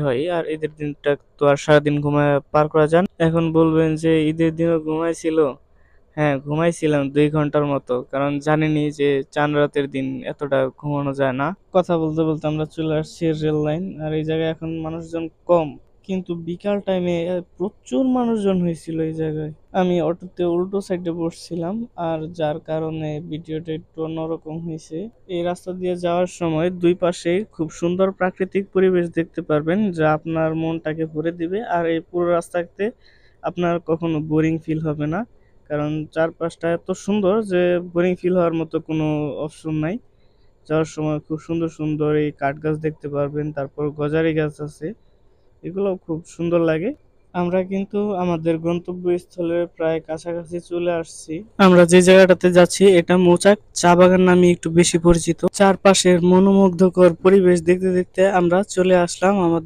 হয়। আর ঈদের দিনটা তো আর সারাদিন ঘুমায় পার করা যায় না। এখন বলবেন যে ঈদের দিনও ঘুমাইছিল? হ্যাঁ, ঘুমাইছিলাম ২ ঘন্টার মতো। কারণ জানেনই যে চাঁদ রাতের দিন এতটা ঘুমানো যায় না। কথা বলতে বলতে আমরা চলে আসছি রেল লাইন। আর এই জায়গায় এখন মানুষজন কম। কিন্তু বিকাল টাইমে প্রচুর মানুষজন হয়েছিল এই জায়গায়। আমি অটোতে উল্টো সাইডে বসছিলাম, আর যার কারণে ভিডিওটা একটু অন্যরকম হয়েছে। এই রাস্তা দিয়ে যাওয়ার সময় দুই পাশে খুব সুন্দর প্রাকৃতিক পরিবেশ দেখতে পারবেন, যা আপনার মনটাকে ভরে দিবে। আর এই পুরো রাস্তাতে আপনার কখনো বোরিং ফিল হবে না, কারণ চারপাশটা এত সুন্দর যে বোরিং ফিল হওয়ার মতো কোনো অপশন নাই। যাওয়ার সময় খুব সুন্দর সুন্দর এই কাঠ গাছ দেখতে পারবেন, তারপর গজারি গাছ আছে, এগুলো খুব সুন্দর লাগে। আমরা কিন্তু আমাদের গন্তব্যস্থলের প্রায় কাছাকাছি চলে আসছি। আমরা যে জায়গাটাতে যাচ্ছি এটা মৌচাক চা বাগান নামে একটু বেশি পরিচিত। চারপাশের মনোমুগ্ধকর পরিবেশ দেখতে দেখতে আমরা চলে আসলাম আমাদের